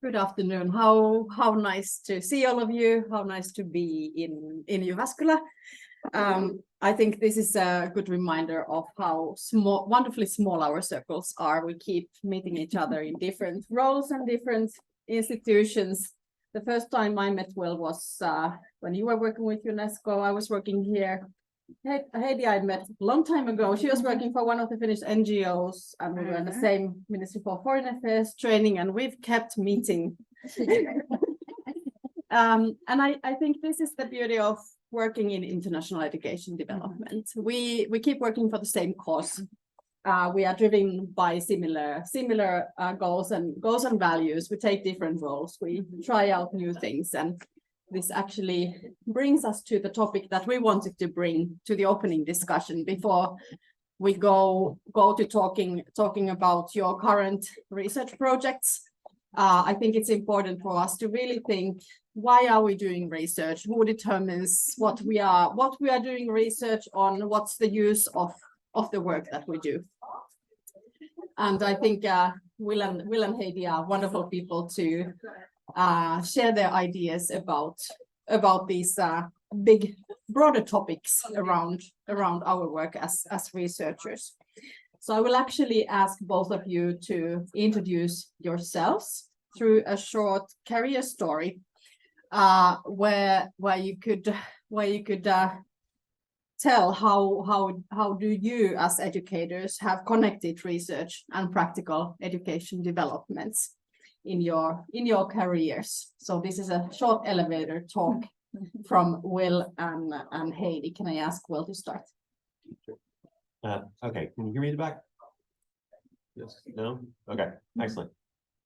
Good afternoon. How nice to see all of you. How nice to be in Jyväskylä. I think this is a good reminder of how wonderfully small our circles are. We keep meeting each other in different roles and different institutions. The first time I met Will was when you were working with UNESCO. I was working here. Heidi I met a long time ago. She was working for one of the Finnish NGOs, and we were in the same Ministry for Foreign Affairs training, and we've kept meeting. And I think this is the beauty of working in international education development. We keep working for the same cause. We are driven by similar goals and values. We take different roles. We try out new things, and this actually brings us to the topic that we wanted to bring to the opening discussion before we go to talking about your current research projects. I think it's important for us to really think, why are we doing research? Who determines what we are doing research on? What's the use of the work that we do? And I think Will and Heidi are wonderful people to share their ideas about these big, broader topics around our work as researchers. So I will actually ask both of you to introduce yourselves through a short career story, where you could tell how do you as educators have connected research and practical education developments in your careers. So this is a short elevator talk from Will and Heidi. Can I ask Will to start? Okay, can you hear me in the back? Yes, no? Okay, excellent.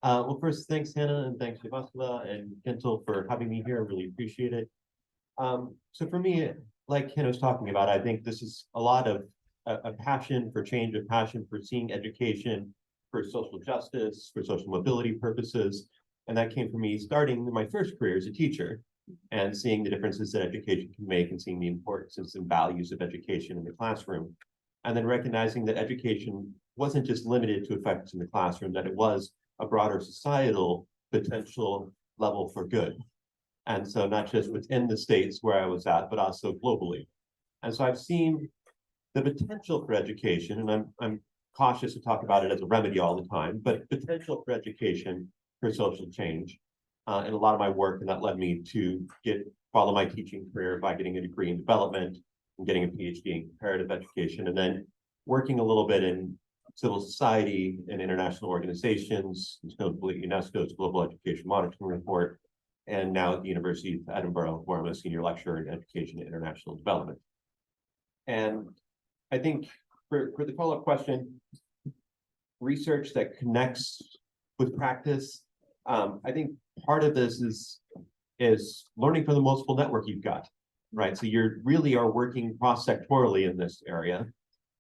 Well, first, thanks Hanna, and thanks Jyväskylä and GINTL for having me here. I really appreciate it. So for me, like Hanna was talking about, I think this is a lot of a passion for change, a passion for seeing education for social justice, for social mobility purposes. And that came from me starting my first career as a teacher and seeing the differences that education can make and seeing the importance and values of education in the classroom. And then recognizing that education wasn't just limited to effects in the classroom, that it was a broader societal potential level for good. And so not just within the states where I was at, but also globally. And so I've seen the potential for education, and I'm cautious to talk about it as a remedy all the time, but potential for education for social change in a lot of my work, and that led me to follow my teaching career by getting a degree in development and getting a PhD in comparative education, and then working a little bit in civil society and international organizations, notably UNESCO's Global Education Monitoring Report, and now at the University of Edinburgh, where I'm a senior lecturer in education and international development. And I think for the follow-up question, research that connects with practice, I think part of this is learning from the multiple network you've got, right? So you really are working cross-sectorally in this area.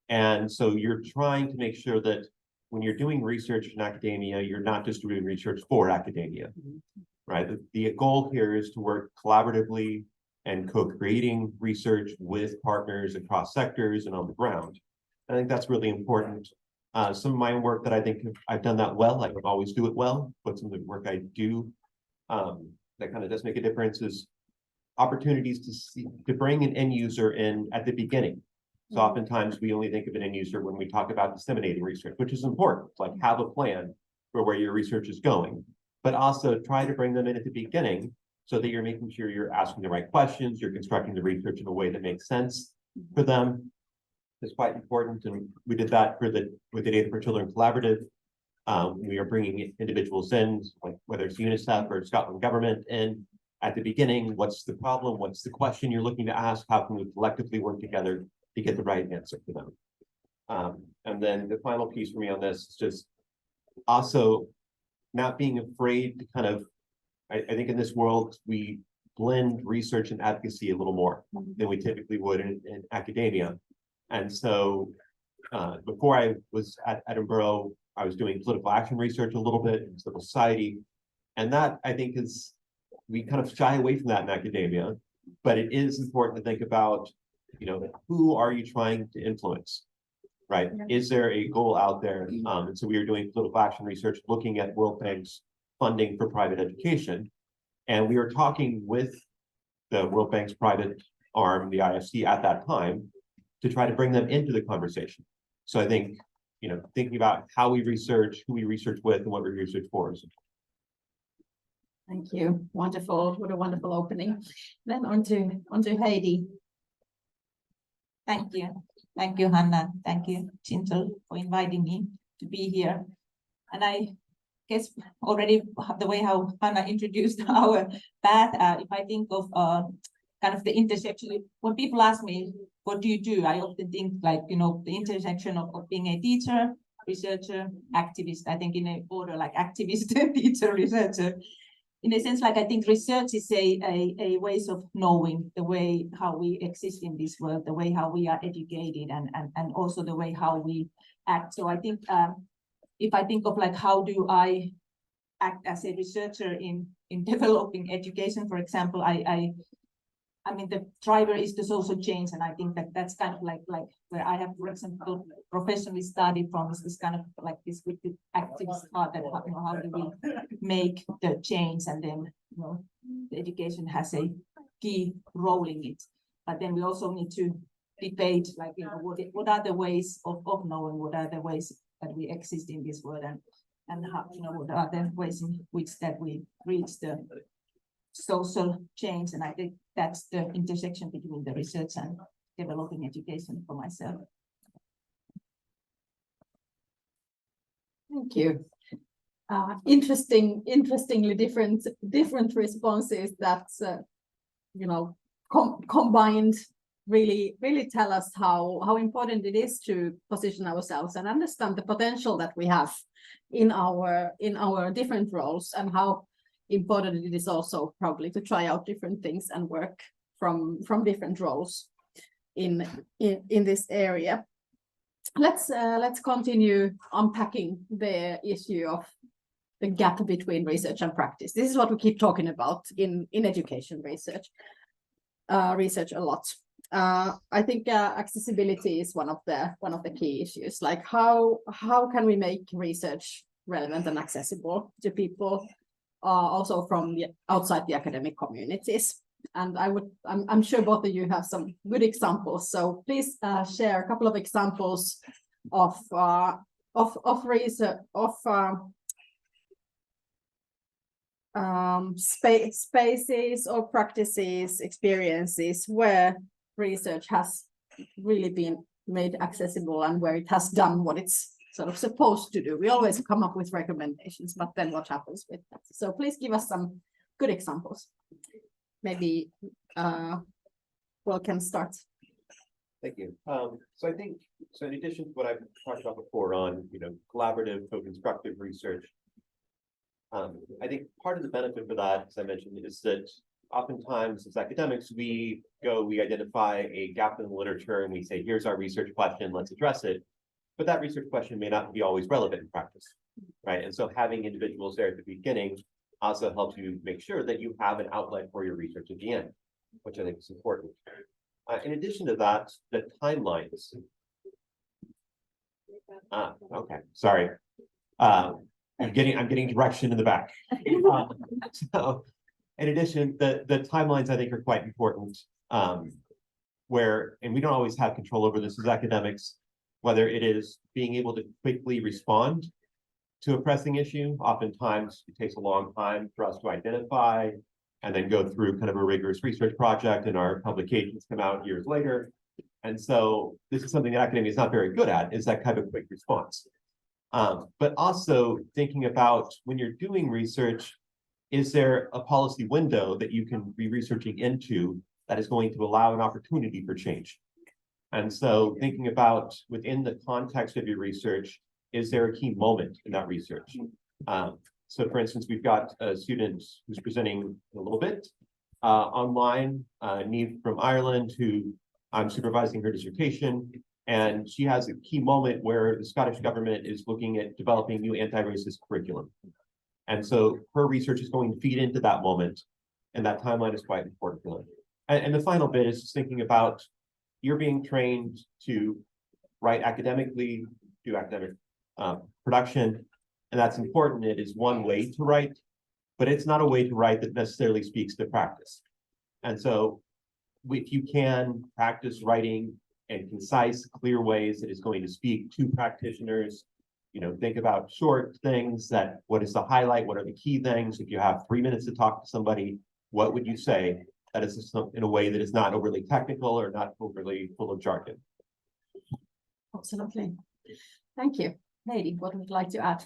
And so you're trying to make sure that when you're doing research in academia, you're not just doing research for academia, right? The goal here is to work collaboratively and co-creating research with partners across sectors and on the ground. I think that's really important. Some of my work that I think I've done that well, I don't always do it well, but some of the work I do that kind of does make a difference is opportunities to bring an end user in at the beginning. So oftentimes we only think of an end user when we talk about disseminating research, which is important, like have a plan for where your research is going, but also try to bring them in at the beginning so that you're making sure you're asking the right questions, you're constructing the research in a way that makes sense for them. Is quite important, and we did that with the Data for Children Collaborative. We are bringing individuals in, like whether it's UNICEF or Scotland government, in at the beginning. What's the problem? What's the question you're looking to ask? How can we collectively work together to get the right answer for them? And then the final piece for me on this is just also not being afraid to kind of, I think in this world, we blend research and advocacy a little more than we typically would in academia. And so before I was at Edinburgh, I was doing political action research a little bit in civil society. And that I think we kind of shy away from that in academia, but it is important to think about, who are you trying to influence, right? Yeah. Is there a goal out there? And so we are doing political action research, looking at World Bank's funding for private education. And we were talking with the World Bank's private arm, the IFC, at that time to try to bring them into the conversation. So I think, thinking about how we research, who we research with, and what we research for is. Thank you. Wonderful. What a wonderful opening. Then on to Heidi. Thank you. Thank you, Hanna. Thank you, GINTL, for inviting me to be here. And I guess already the way how Hanna introduced our path, if I think of kind of the intersection, when people ask me, what do you do? I often think like, the intersection of being a teacher, researcher, activist. I think in a order like activist, teacher, researcher. In a sense, like I think research is a ways of knowing the way how we exist in this world, the way how we are educated, and also the way how we act. So I think if I think of like how do I act as a researcher in developing education, for example, I mean the driver is the social change, and I think that that's kind of like where I have, for example, professionally studied from is kind of like this with the activist part that how do we make the change, and then the education has a key role in it. But then we also need to debate like what are the ways of knowing, what are the ways that we exist in this world, and how what are the ways in which that we reach the social change. And I think that's the intersection between the research and developing education for myself. Thank you. Interestingly different responses that combined really tell us how important it is to position ourselves and understand the potential that we have in our different roles, and how important it is also probably to try out different things and work from different roles in this area. Let's continue unpacking the issue of the gap between research and practice. This is what we keep talking about in education research a lot. I think accessibility is one of the key issues. Like how can we make research relevant and accessible to people, also from outside the academic communities? And I'm sure both of you have some good examples. So please share a couple of examples of research, spaces or practices, experiences where research has really been made accessible and where it has done what it's sort of supposed to do. We always come up with recommendations, but then what happens with that? So please give us some good examples. Maybe Will can start. Thank you. So I think, in addition to what I've talked about before on, collaborative, co-constructive research, I think part of the benefit for that, as I mentioned, is that oftentimes as academics, we identify a gap in the literature and we say, here's our research question, let's address it. But that research question may not be always relevant in practice, right? And so having individuals there at the beginning also helps you make sure that you have an outlet for your research at the end, which I think is important. In addition to that, the timelines. Okay, sorry. I'm getting direction in the back. So in addition, the timelines I think are quite important, and we don't always have control over this as academics, whether it is being able to quickly respond to a pressing issue. Oftentimes it takes a long time for us to identify and then go through kind of a rigorous research project, and our publications come out years later. And so this is something that academia is not very good at, is that kind of quick response. But also thinking about when you're doing research, is there a policy window that you can be researching into that is going to allow an opportunity for change? And so thinking about within the context of your research, is there a key moment in that research? So for instance, we've got a student who's presenting a little bit online, Neve from Ireland, who I'm supervising her dissertation. And she has a key moment where the Scottish government is looking at developing new anti-racist curriculum. And so her research is going to feed into that moment, and that timeline is quite important for them. And the final bit is just thinking about, you're being trained to write academically, do academic production, and that's important. It is one way to write, but it's not a way to write that necessarily speaks to practice. And so if you can practice writing in concise, clear ways that is going to speak to practitioners, think about short things that, what is the highlight? What are the key things? If you have 3 minutes to talk to somebody, what would you say? That is in a way that is not overly technical or not overly full of jargon. Absolutely. Thank you. Heidi, what would you like to add?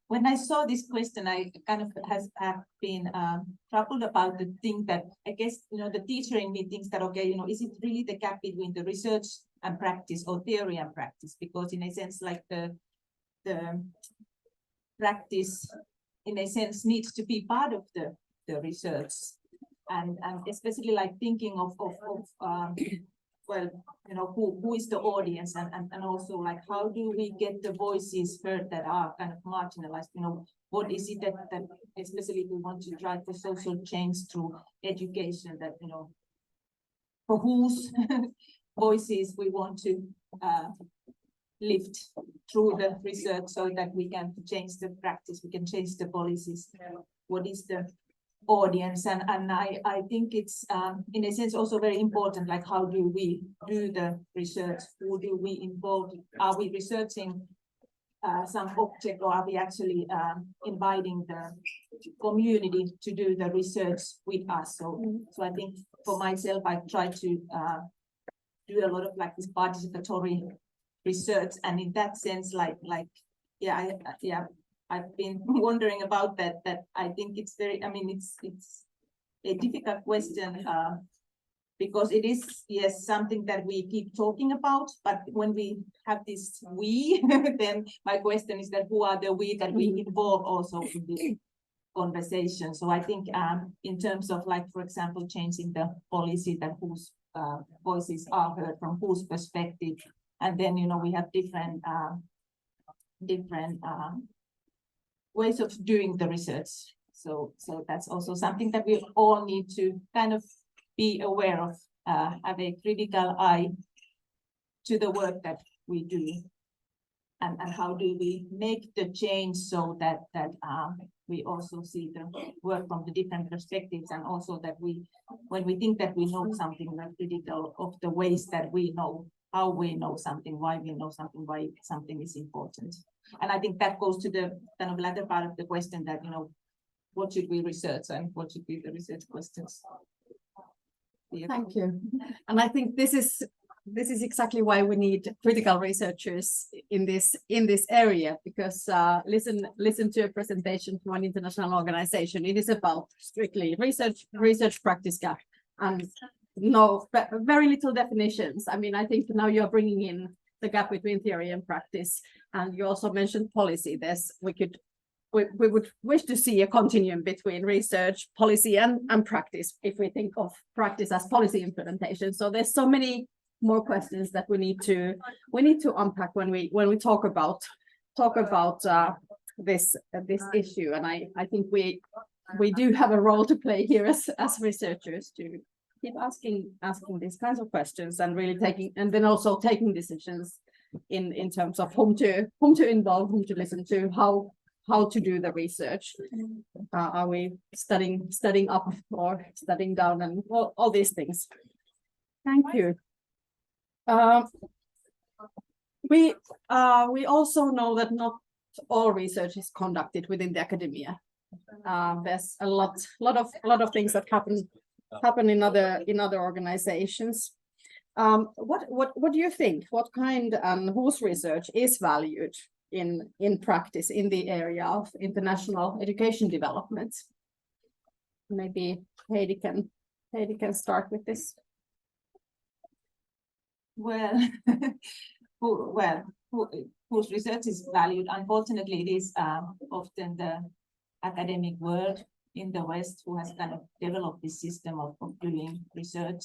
When I saw this question, I kind of have been troubled about the thing that I guess, the teacher in me thinks that, okay, is it really the gap between the research and practice or theory and practice? Because in a sense, like the practice, in a sense, needs to be part of the research. And especially like thinking of well, who is the audience, and also like how do we get the voices heard that are kind of marginalized? What is it that especially if we want to drive the social change through education, that for whose voices we want to lift through the research so that we can change the practice, we can change the policies. What is the audience? And I think it's in a sense also very important, like how do we do the research? Who do we involve? Are we researching some object, or are we actually inviting the community to do the research with us? So I think for myself, I try to do a lot of like this participatory research, and in that sense, I've been wondering about that I think it's very, it's a difficult question because it is, yes, something that we keep talking about, but when we have this we, then my question is that who are the we that we involve also in this conversation? So I think in terms of like, for example, changing the policy, that whose voices are heard from whose perspective, and then, we have different ways of doing the research. So that's also something that we all need to kind of be aware of, have a critical eye to the work that we do, and how do we make the change so that we also see the work from the different perspectives, and also that when we think that we know something, we're critical of the ways that we know, how we know something, why we know something, why something is important. And I think that goes to the kind of latter part of the question that, what should we research and what should be the research questions? Yeah. Thank you. And I think this is exactly why we need critical researchers in this area, because listen to a presentation from an international organization. It is about strictly research practice gap, and very little definitions. I think now you're bringing in the gap between theory and practice, and you also mentioned policy. We would wish to see a continuum between research, policy, and practice, if we think of practice as policy implementation. So there's so many more questions that we need to unpack when we talk about this issue. And I think we do have a role to play here as researchers to keep asking these kinds of questions, and really taking decisions in terms of whom to involve, whom to listen to, how to do the research. Are we studying up or studying down, and all these things. Thank you. We also know that not all research is conducted within the academia. There's a lot of things that happen in other organizations. What do you think? What kind and whose research is valued in practice in the area of international education development? Maybe Heidi can start with this. Well, whose research is valued? Unfortunately, it is often the academic world in the West who has kind of developed this system of doing research,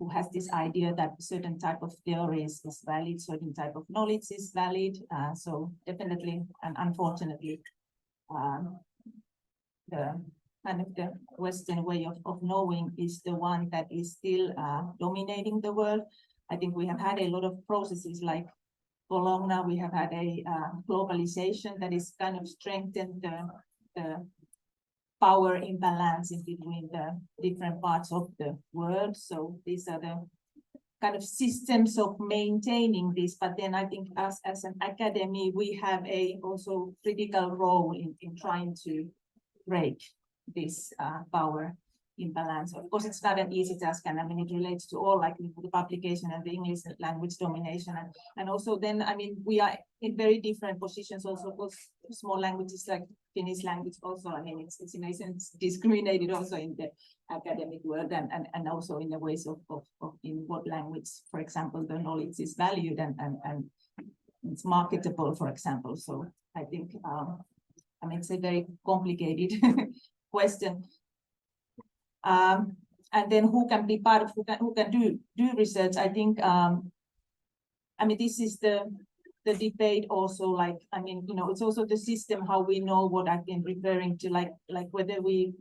who has this idea that a certain type of theories is valid, certain type of knowledge is valid. So definitely and unfortunately, the kind of the Western way of knowing is the one that is still dominating the world. I think we have had a lot of processes like for long now. We have had a globalization that is kind of strengthened the power imbalance in between the different parts of the world. So these are the kind of systems of maintaining this. But then I think as an academy, we have a also critical role in trying to break this power imbalance. Of course, it's not an easy task, and I mean, it relates to all, like the publication and the English language domination. And also then, I mean, we are in very different positions also, because small languages like Finnish language also, I mean, it's in a sense discriminated also in the academic world, and also in the ways of in what language, for example, the knowledge is valued and it's marketable, for example. So I think, I mean, it's a very complicated question. And then who can be part of, who can do research? I think, I mean, this is the debate also, like, I mean, you know, it's also the system, how we know what I've been referring to, like whether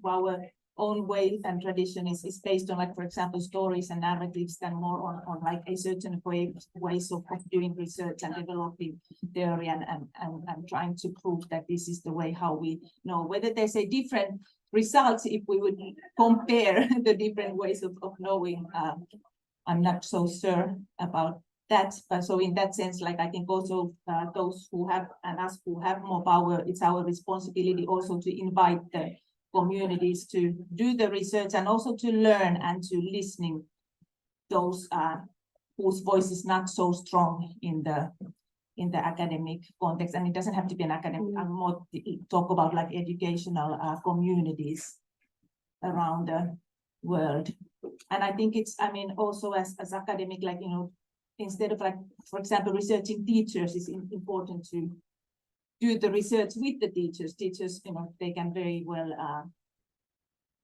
our own way and tradition is based on, like, for example, stories and narratives, than more on like a certain ways of doing research and developing theory and trying to prove that this is the way how we know, whether there's a different results if we would compare the different ways of knowing. I'm not so sure about that, but so in that sense, like, I think also those who have, and us who have more power, it's our responsibility also to invite the communities to do the research and also to learn and to listening those whose voice is not so strong in the academic context. And it doesn't have to be an academic, I'm more talk about like educational communities around the world. And I think it's, I mean, also as academic, like, you know, instead of, like, for example, researching teachers, is important to do the research with the teachers. Teachers, you know, they can very well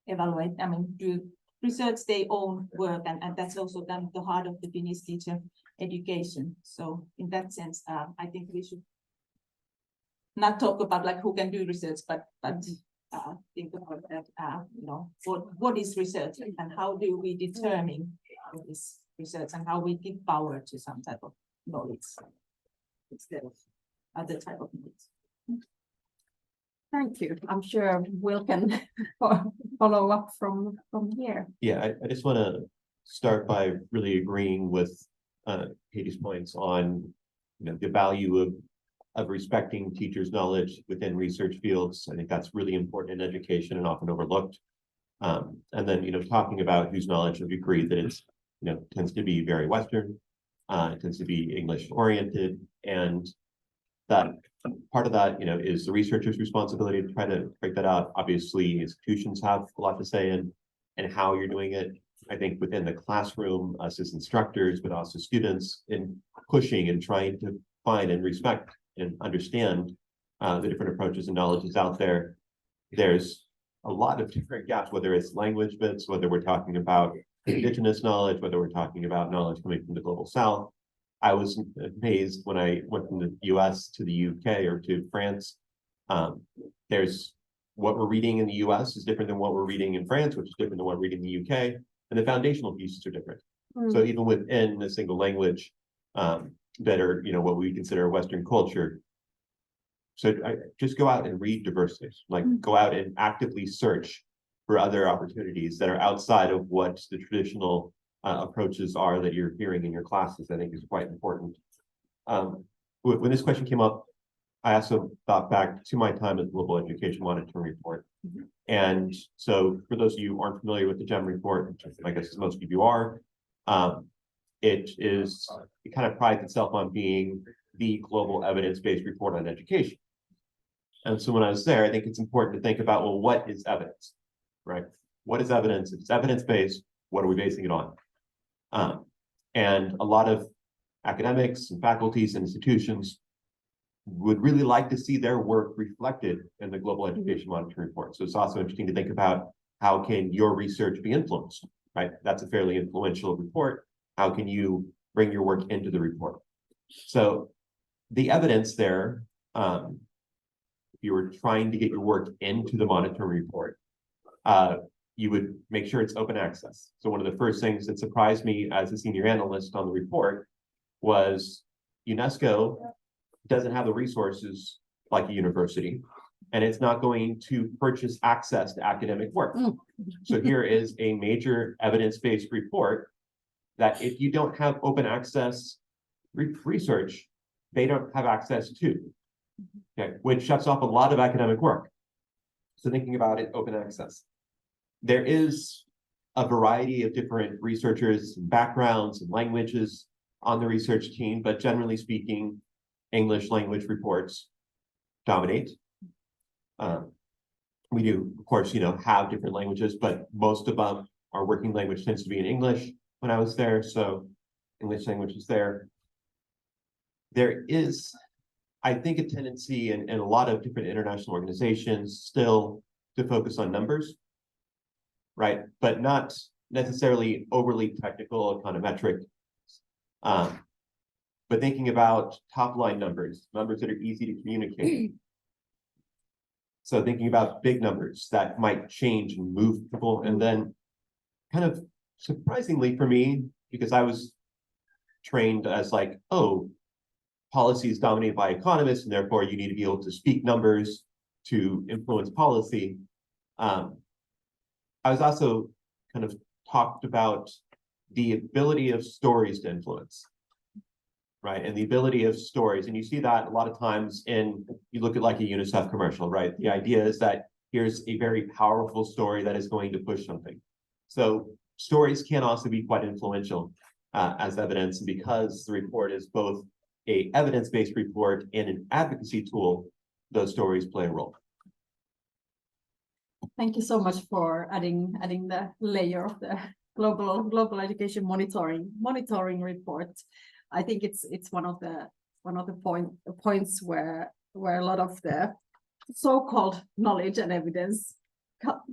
evaluate, I mean, do research their own work, and that's also done the heart of the Finnish teacher education. So in that sense, I think we should not talk about like who can do research, but think about that, you know, what is research and how do we determine this research and how we give power to some type of knowledge instead of other type of knowledge. Thank you. I'm sure Will can follow up from here. Yeah, I just want to start by really agreeing with Heidi's points on, you know, the value of respecting teachers' knowledge within research fields. I think that's really important in education and often overlooked. And then, you know, talking about whose knowledge, we agree that it's, you know, tends to be very Western, it tends to be English oriented, and that part of that, you know, is the researcher's responsibility to try to break that out. Obviously, institutions have a lot to say in how you're doing it. I think within the classroom, us as instructors, but also students, in pushing and trying to find and respect and understand the different approaches and knowledges out there. There's a lot of different gaps, whether it's language bits, whether we're talking about indigenous knowledge, whether we're talking about knowledge coming from the global South. I was amazed when I went from the US to the UK or to France. There's what we're reading in the US is different than what we're reading in France, which is different than what we're reading in the UK, and the foundational pieces are different. So even within a single language that are, you know, what we consider Western culture. So just go out and read diversity, like go out and actively search for other opportunities that are outside of what the traditional approaches are that you're hearing in your classes. I think is quite important. When this question came up, I also thought back to my time at the Global Education Monitoring Report. And so for those of you who aren't familiar with the GEM report, which I guess most of you are, it kind of prides itself on being the global evidence-based report on education. And so when I was there, I think it's important to think about, well, what is evidence, right? What is evidence? If it's evidence-based, what are we basing it on? And a lot of academics and faculties and institutions would really like to see their work reflected in the Global Education Monitoring Report. So it's also interesting to think about how can your research be influenced, right? That's a fairly influential report. How can you bring your work into the report? So the evidence there, if you were trying to get your work into the monitoring report, you would make sure it's open access. So one of the first things that surprised me as a senior analyst on the report was UNESCO doesn't have the resources like a university, and it's not going to purchase access to academic work. So here is a major evidence-based report that if you don't have open access research, they don't have access to, okay, which shuts off a lot of academic work. So thinking about it, open access. There is a variety of different researchers, backgrounds, and languages on the research team, but generally speaking, English language reports dominate. We do, of course, have different languages, but most of them, our working language tends to be in English when I was there, so English language is there. There is, I think, a tendency in a lot of different international organizations still to focus on numbers, right? But not necessarily overly technical, econometric, but thinking about top-line numbers that are easy to communicate. So thinking about big numbers that might change and move people, and then kind of surprisingly for me, because I was trained as like, oh, policy is dominated by economists, and therefore you need to be able to speak numbers to influence policy. I was also kind of talked about the ability of stories to influence, right? And the ability of stories, and you see that a lot of times you look at like a UNICEF commercial, right? The idea is that here's a very powerful story that is going to push something. So stories can also be quite influential as evidence, and because the report is both a evidence-based report and an advocacy tool, those stories play a role. Thank you so much for adding the layer of the global education monitoring report. I think it's one of the points where a lot of the so-called knowledge and evidence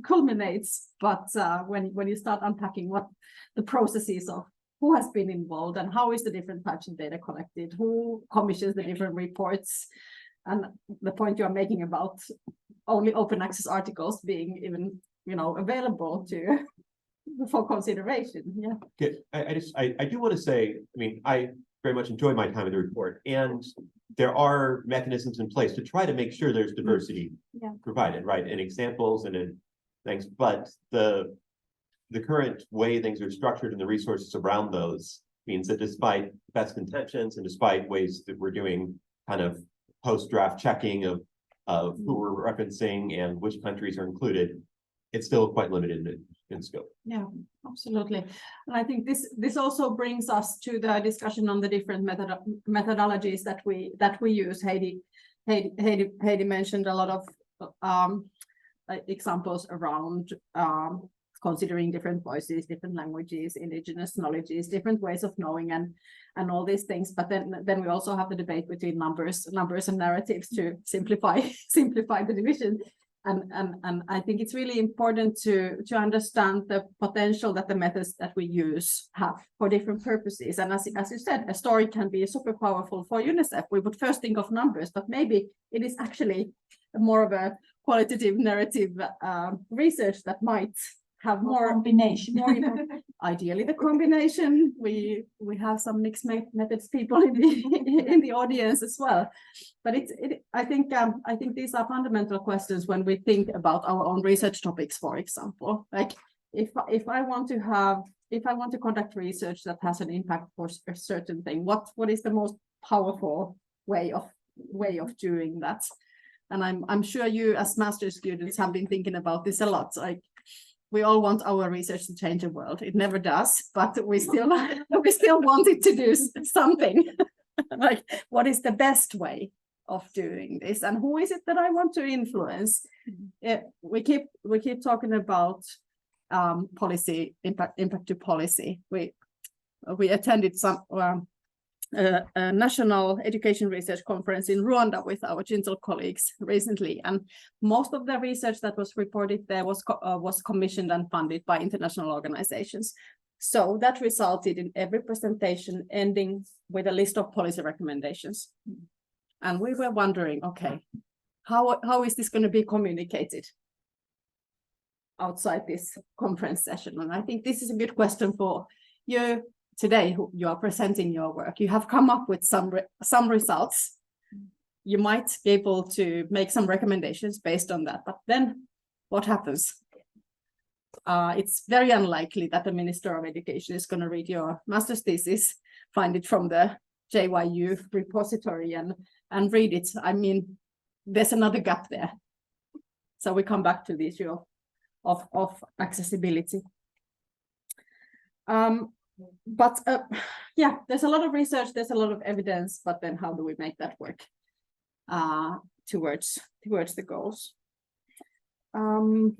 culminates. But when you start unpacking what the processes of who has been involved and how is the different types of data collected, who commissions the different reports, and the point you are making about only open access articles being even available for consideration. Yeah. Okay. I do want to say, I mean, I very much enjoy my time in the report, and there are mechanisms in place to try to make sure there's diversity provided, right, in examples and in things, but the current way things are structured and the resources around those means that despite best intentions and despite ways that we're doing kind of post-draft checking of who we're referencing and which countries are included, it's still quite limited in scope. Yeah, absolutely. And I think this also brings us to the discussion on the different methodologies that we use. Heidi mentioned a lot of examples around considering different voices, different languages, indigenous knowledges, different ways of knowing, and all these things. But then we also have the debate between numbers and narratives to simplify the division. And I think it's really important to understand the potential that the methods that we use have for different purposes. And as you said, a story can be super powerful for UNICEF. We would first think of numbers, but maybe it is actually more of a qualitative narrative research that might have more combination. Ideally, the combination. We have some mixed methods people in the audience as well. But I think these are fundamental questions when we think about our own research topics. For example, like if I want to conduct research that has an impact for a certain thing, what is the most powerful way of doing that? And I'm sure you as master's students have been thinking about this a lot. Like, we all want our research to change the world. It never does, but we still want it to do something. Like, what is the best way of doing this, and who is it that I want to influence? We keep talking about policy impact to policy. We attended some a national education research conference in Rwanda with our GINTL colleagues recently, and most of the research that was reported there was commissioned and funded by international organizations. So that resulted in every presentation ending with a list of policy recommendations. And we were wondering, okay, how is this going to be communicated outside this conference session? And I think this is a good question for you today you are presenting your work, you have come up with some results. You might be able to make some recommendations based on that, but then what happens? It's very unlikely that the Minister of Education is going to read your master's thesis, find it from the JYU repository and read it. I mean, there's another gap there. So we come back to the issue of accessibility. But yeah, there's a lot of research, there's a lot of evidence, but then how do we make that work towards the goals? And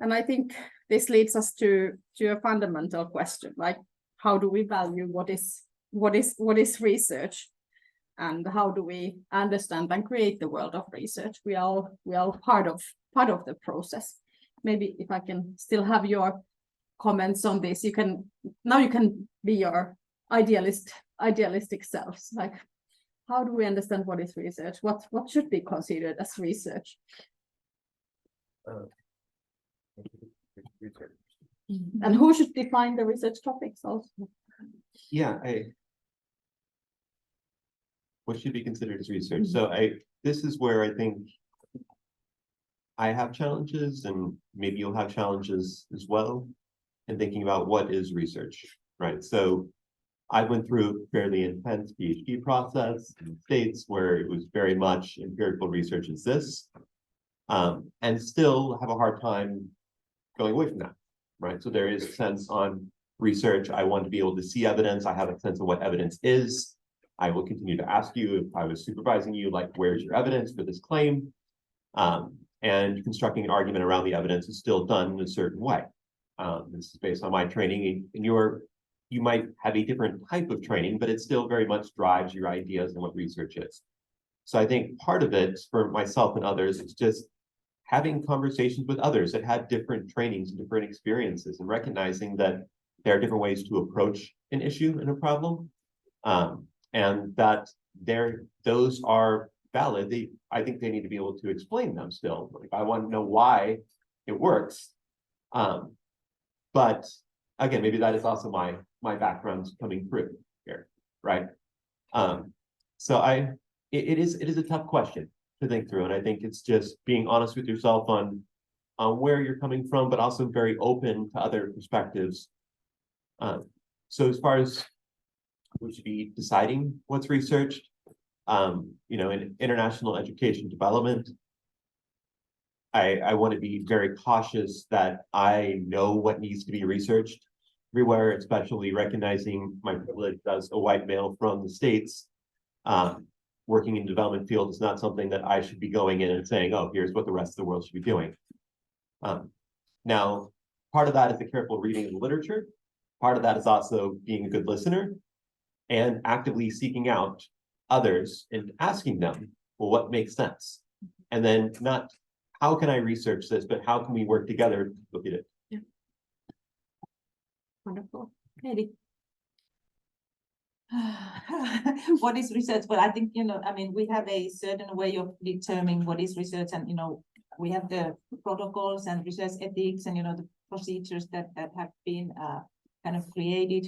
I think this leads us to a fundamental question, like how do we value what is research, and how do we understand and create the world of research? We are part of the process. Maybe if I can still have your comments on this, you can be your idealistic selves. Like, how do we understand what is research? What should be considered as research? And who should define the research topics also? Yeah, what should be considered as research? So this is where I think I have challenges, and maybe you'll have challenges as well in thinking about what is research, right? So I went through a fairly intense PhD process in the States where it was very much empirical research exists, and still have a hard time going away from that, right? So there is a sense on research. I want to be able to see evidence. I have a sense of what evidence is. I will continue to ask you, if I was supervising you, like, where's your evidence for this claim? And constructing an argument around the evidence is still done in a certain way. This is based on my training, and you might have a different type of training, but it still very much drives your ideas and what research is. So I think part of it for myself and others is just having conversations with others that had different trainings and different experiences, and recognizing that there are different ways to approach an issue and a problem, and that those are valid. I think they need to be able to explain them still. Like, I want to know why it works. But again, maybe that is also my background coming through here, right? So it is a tough question to think through, and I think it's just being honest with yourself on where you're coming from, but also very open to other perspectives. So as far as we should be deciding what's researched, in international education development, I want to be very cautious that I know what needs to be researched everywhere, especially recognizing my privilege as a white male from the States. Working in the development field is not something that I should be going in and saying, oh, here's what the rest of the world should be doing. Now, part of that is the careful reading of the literature. Part of that is also being a good listener and actively seeking out others and asking them, well, what makes sense? And then not, how can I research this, but how can we work together to look at it? Yeah. Wonderful. Heidi. What is research? Well, I think, we have a certain way of determining what is research, and, we have the protocols and research ethics and, the procedures that have been kind of created,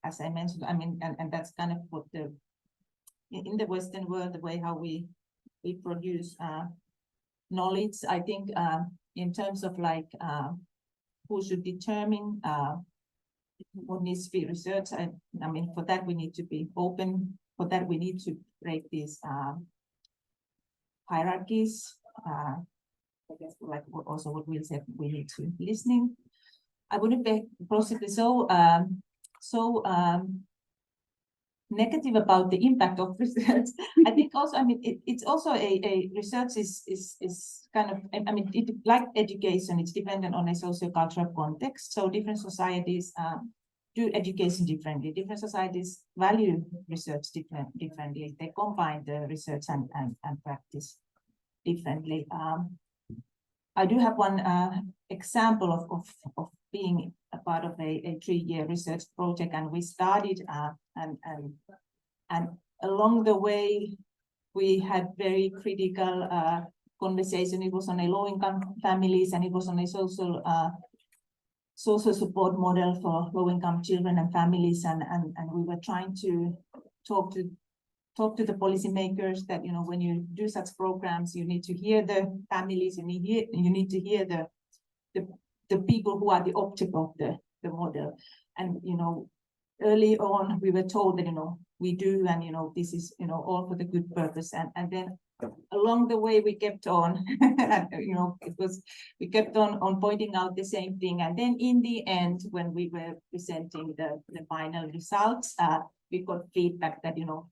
as I mentioned. And that's kind of what in the Western world, the way how we produce knowledge. I think in terms of like who should determine what needs to be researched. For that we need to be open. For that we need to break these hierarchies. I guess like also what Will said, we need to listening. I wouldn't be possibly so negative about the impact of research. I think also, it's also a research is kind of, like education, it's dependent on a socio-cultural context. So different societies do education differently. Different societies value research differently. They combine the research and practice differently. I do have one example of being a part of a 3-year research project, and we started and along the way we had very critical conversation. It was on a low-income families, and it was on a social social support model for low-income children and families, and we were trying to talk to the policymakers that, you know, when you do such programs, you need to hear the families, you need to hear the people who are the object of the model. And, you know, early on, we were told that, you know, we do, and, you know, this is, you know, all for the good purpose. And then along the way, we kept on, you know, we kept on pointing out the same thing. And then in the end, when we were presenting the final results, we got feedback that, you know,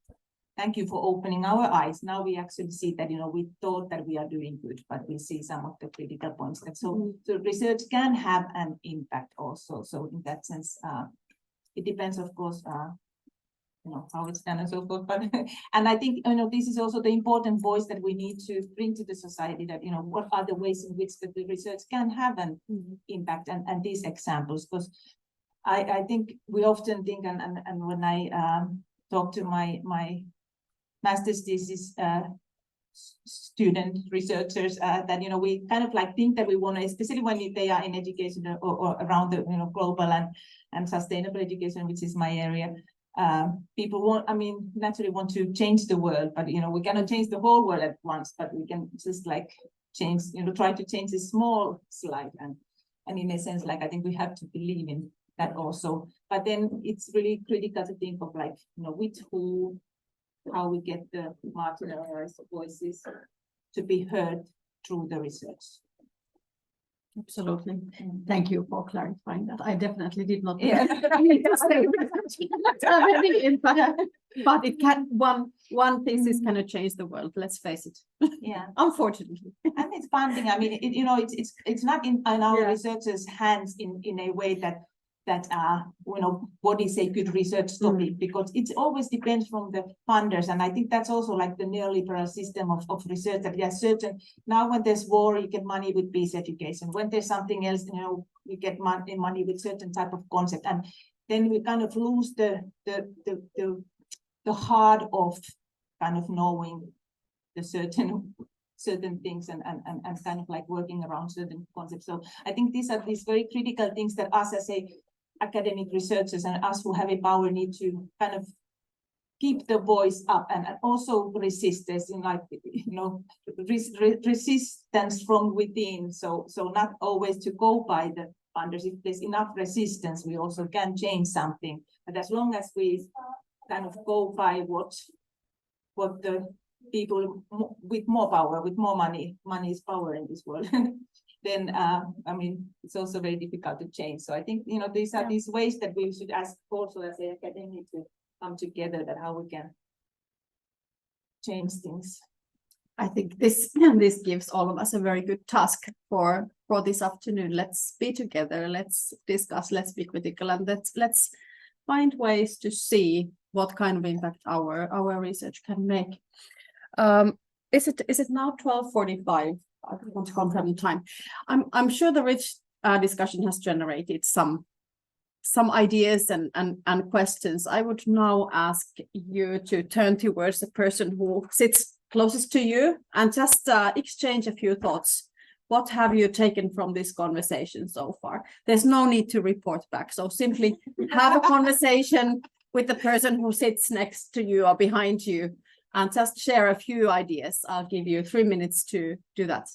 thank you for opening our eyes. Now we actually see that, you know, we thought that we are doing good, but we see some of the critical points. And so research can have an impact also. So in that sense, it depends, of course, you know, how it's done and so forth. But and I think, you know, this is also the important voice that we need to bring to the society, that, you know, what are the ways in which the research can have an impact, and these examples, because I think we often think, and when I talk to my master's thesis student researchers, that, you know, we kind of like think that we want to, especially when they are in education or around the, you know, global and sustainable education, which is my area. People want, I mean, naturally want to change the world, but, you know, we cannot change the whole world at once, but we can just like change, you know, try to change a small slide. And in a sense, like, I think we have to believe in that also. But then it's really critical to think of, like, you know, with who, how we get the marginalized voices to be heard through the research. Absolutely. Thank you for clarifying that. I definitely did not. Yeah. But it can, one thesis cannot change the world. Let's face it. Yeah. Unfortunately. And it's funding. I mean, you know, it's not in our researchers' hands in a way that you know, what is a good research topic, because it always depends from the funders. And I think that's also like the neoliberal system of research, that there's certain, now when there's war, you get money with peace education. When there's something else, you know, you get money with certain type of concept. And then we kind of lose the heart of kind of knowing the certain things and kind of like working around certain concepts. So I think these are these very critical things that us as a academic researchers and us who have a power need to kind of keep the voice up, and also resist this, in, like, you know, resistance from within. So not always to go by the funders. If there's enough resistance, we also can change something. But as long as we kind of go by what the people with more power, with more money is power in this world, then I mean, it's also very difficult to change. So I think, you know, these are these ways that we should ask also as an academy to come together, that how we can change things. I think this gives all of us a very good task for this afternoon. Let's be together, let's discuss, let's be critical, and let's find ways to see what kind of impact our research can make. Is it now 12:45? I want to confirm the time. I'm sure the rich discussion has generated some ideas and questions. I would now ask you to turn towards the person who sits closest to you and just exchange a few thoughts. What have you taken from this conversation so far? There's no need to report back. So simply have a conversation with the person who sits next to you or behind you, and just share a few ideas. I'll give you 3 minutes to do that.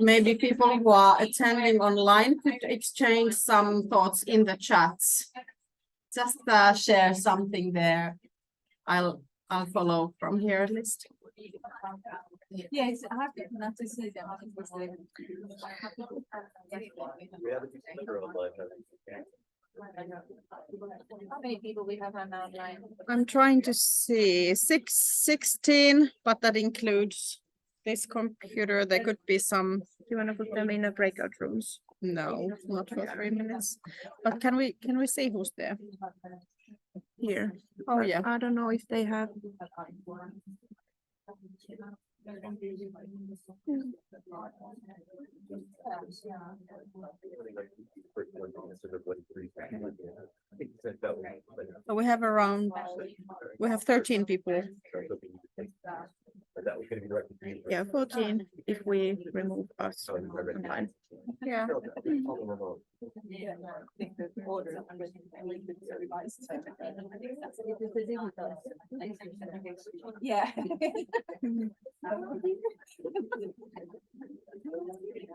Maybe people who are attending online could exchange some thoughts in the chats. Just share something there. I'll follow from here list. Yes, I have not to see them. How many people we have on online? I'm trying to see 16, but that includes this computer. There could be some. Do you want to put them in the breakout rooms? No, not for 3 minutes. But can we see who's there? Here. Oh yeah. I don't know if they have. So we have 13 people. Yeah, 14 if we remove us online. Yeah. Yeah.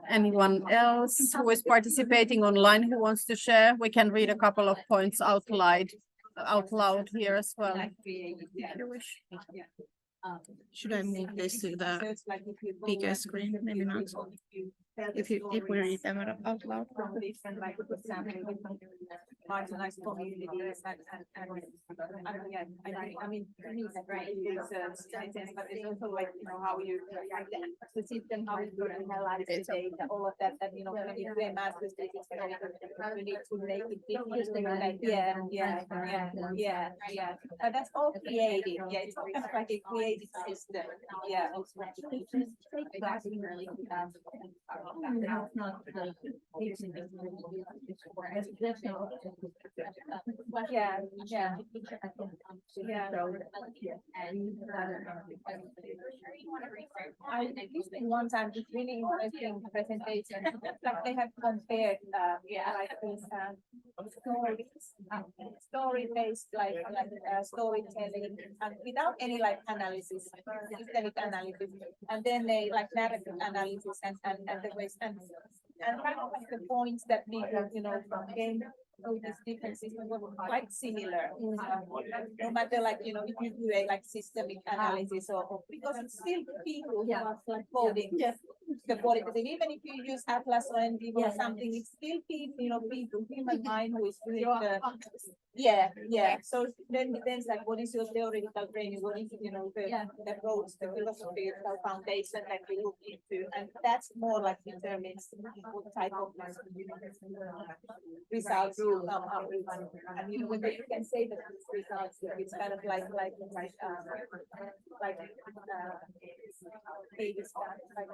Anyone else who is participating online who wants to share? We can read a couple of points out loud here as well. If you wish. Should I move this to the bigger screen? Maybe not. If we read them out loud. Marginalized communities and yeah, I mean, right, but it's also like, you know, how you, the system, how it's going to analyze the data, all of that, you know, when you do a master's thesis, you need to make it interesting, like, yeah, but that's all created, yeah, it's all kind of like a created system, yeah. I one time this really interesting presentation. Like they have compared like this story-based like storytelling and without any like analysis, systemic analysis, and then they like narrative analysis and the ways and kind of like the points that people, you know, came through these different systems were quite similar. No matter like, you know, if you do a like systemic analysis or because it's still people who are like coding the qualitative. Even if you use Atlas or NV or something, it's still people, you know, people, human mind who is doing the So then it's like, what is your theoretical training? What is, you know, the approach, the philosophical foundation that we look into, and that's more like determines what type of results you come up with. And you know, when you can say that these results, it's kind of like baby steps, like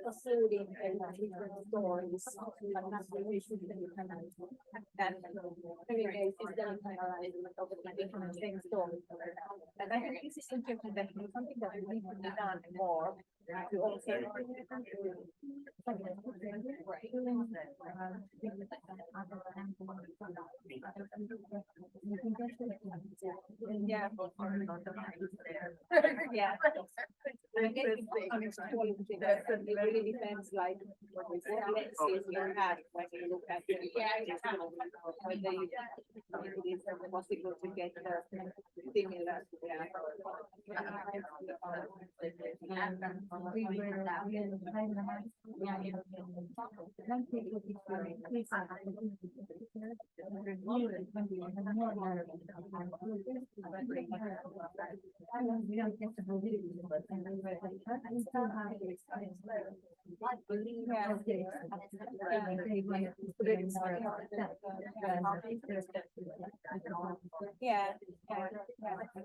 pursuing different stories, and I think this is interesting, that something that we need to be done more to also I guess it really depends like what lenses you have when you look at it. Whether it is possible to get similar.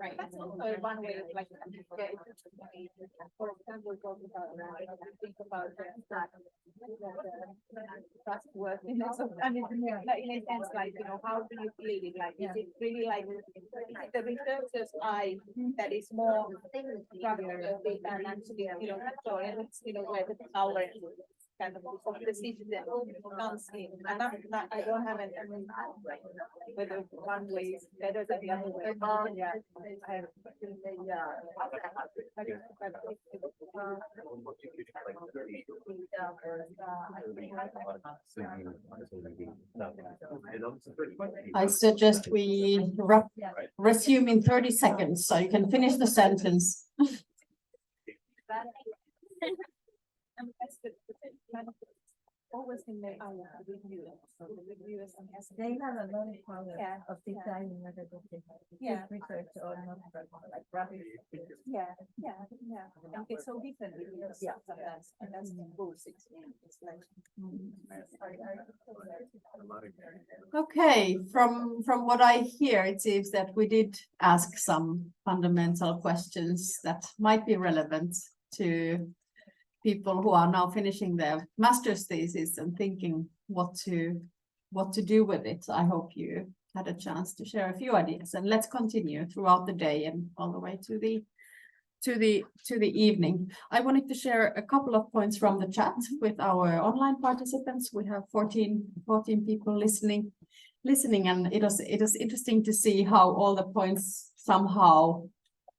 Right. That's also one way of like, for example, think about trustworthiness of, I mean, in a sense, like, you know, how do you feel it? Like, is it really like the researcher's eye that is more trustworthy and actually, you know, it's, you know, where the power kind of the system comes in, and I don't have any, whether one way is better than the other way. I suggest we resume in 30 seconds, so you can finish the sentence. Always in the review. So the reviewers and they have a lot of power of deciding whether they research or not, like graphic. And it's so different with sometimes, and that's the bullshit. It's like Okay, from what I hear, it seems that we did ask some fundamental questions that might be relevant to people who are now finishing their master's thesis and thinking what to do with it. I hope you had a chance to share a few ideas, and let's continue throughout the day and all the way to the evening. I wanted to share a couple of points from the chat with our online participants. We have 14 people listening, and it was interesting to see how all the points somehow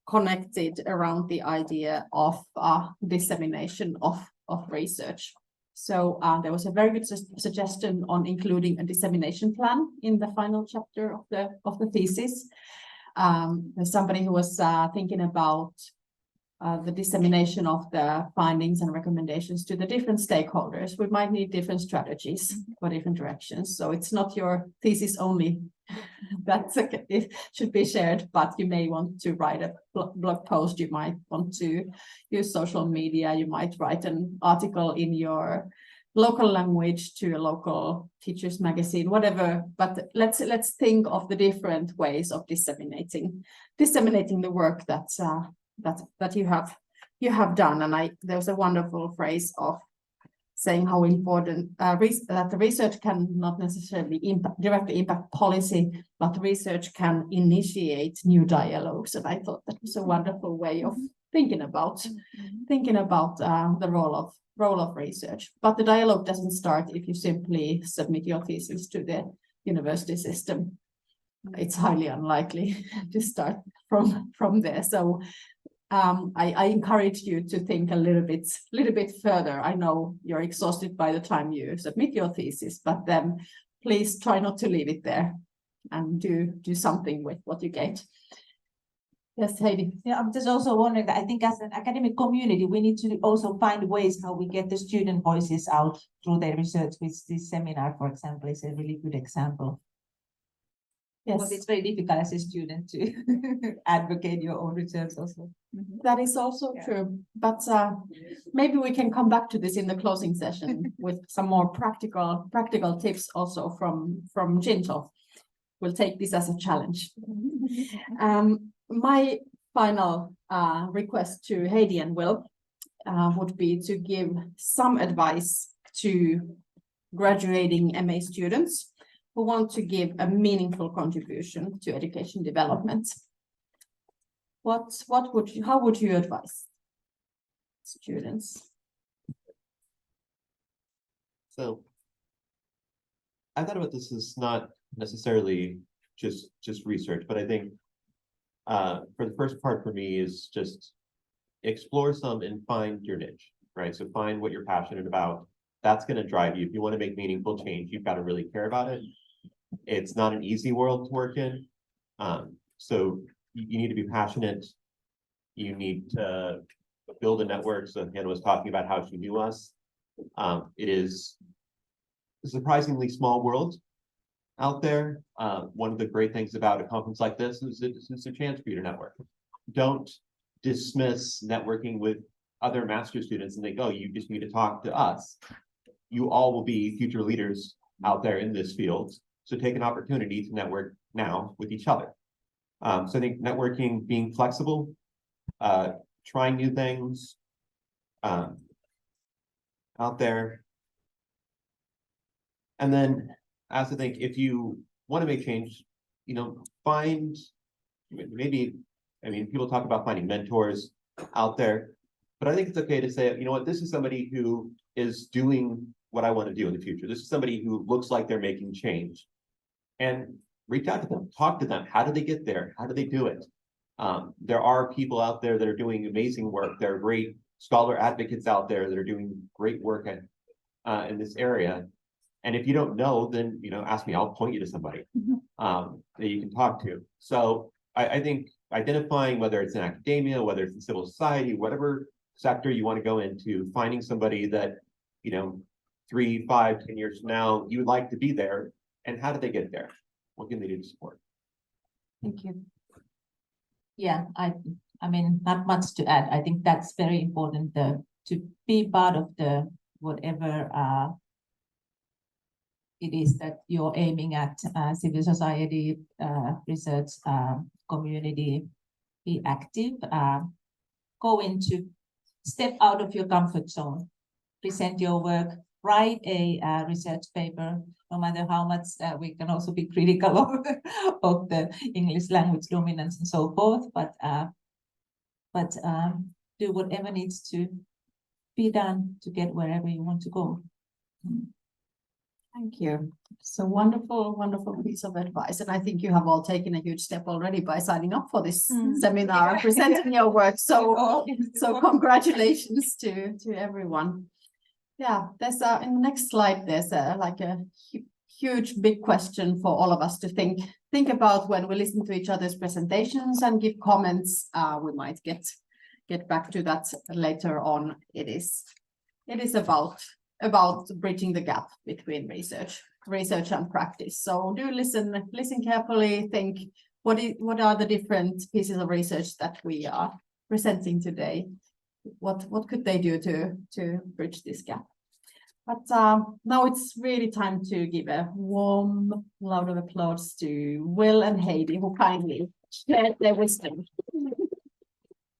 connected around the idea of dissemination of research. So there was a very good suggestion on including a dissemination plan in the final chapter of the thesis. There's somebody who was thinking about the dissemination of the findings and recommendations to the different stakeholders. We might need different strategies for different directions. So it's not your thesis only that's okay. It should be shared, but you may want to write a blog post. You might want to use social media. You might write an article in your local language to a local teacher's magazine, whatever. But let's think of the different ways of disseminating the work that you have done. And there was a wonderful phrase of saying how important that the research can not necessarily directly impact policy, but research can initiate new dialogues. And I thought that was a wonderful way of thinking about the role of research. But the dialogue doesn't start if you simply submit your thesis to the university system. It's highly unlikely to start from there. So I encourage you to think a little bit further. I know you're exhausted by the time you submit your thesis, but then please try not to leave it there and do something with what you get. Yes, Heidi. Yeah, I'm just also wondering that I think as an academic community, we need to also find ways how we get the student voices out through their research, which this seminar, for example, is a really good example. Yes. Because it's very difficult as a student to advocate your own research also. That is also true, but maybe we can come back to this in the closing session with some more practical tips also from GINTL. We'll take this as a challenge. My final request to Heidi and Will would be to give some advice to graduating MA students who want to give a meaningful contribution to education development. How would you advise students? So I thought about this as not necessarily just research, but I think for the first part for me is just explore some and find your niche, right? So find what you're passionate about. That's going to drive you. If you want to make meaningful change, you've got to really care about it. It's not an easy world to work in. So you need to be passionate. You need to build a network. So Hanna was talking about how she knew us. It is a surprisingly small world out there. One of the great things about a conference like this is it's a chance for you to network. Don't dismiss networking with other master students and think, oh, you just need to talk to us. You all will be future leaders out there in this field. So take an opportunity to network now with each other. So I think networking, being flexible, trying new things out there. And then I also think if you want to make change, find maybe, people talk about finding mentors out there, but I think it's okay to say, you know what, this is somebody who is doing what I want to do in the future. This is somebody who looks like they're making change. And reach out to them, talk to them. How do they get there? How do they do it? There are people out there that are doing amazing work. There are great scholar advocates out there that are doing great work in this area. And if you don't know, then ask me. I'll point you to somebody that you can talk to. So I think identifying whether it's in academia, whether it's in civil society, whatever sector you want to go into, finding somebody that 3, 5, 10 years from now you would like to be there. And how do they get there? What can they do to support? Thank you. Yeah, I mean, not much to add. I think that's very important to be part of the whatever it is that you're aiming at, civil society, research, community, be active, go into step out of your comfort zone, present your work, write a research paper, no matter how much we can also be critical of the English language dominance and so forth, but do whatever needs to be done to get wherever you want to go. Thank you. So wonderful, wonderful piece of advice. And I think you have all taken a huge step already by signing up for this seminar, presenting your work. So congratulations to everyone. Yeah, there's in the next slide, there's like a huge big question for all of us to think about when we listen to each other's presentations and give comments. We might get back to that later on. It is about bridging the gap between research and practice. So do listen carefully, think what are the different pieces of research that we are presenting today? What could they do to bridge this gap? But now it's really time to give a warm round of applause to Will and Heidi, who kindly shared their wisdom.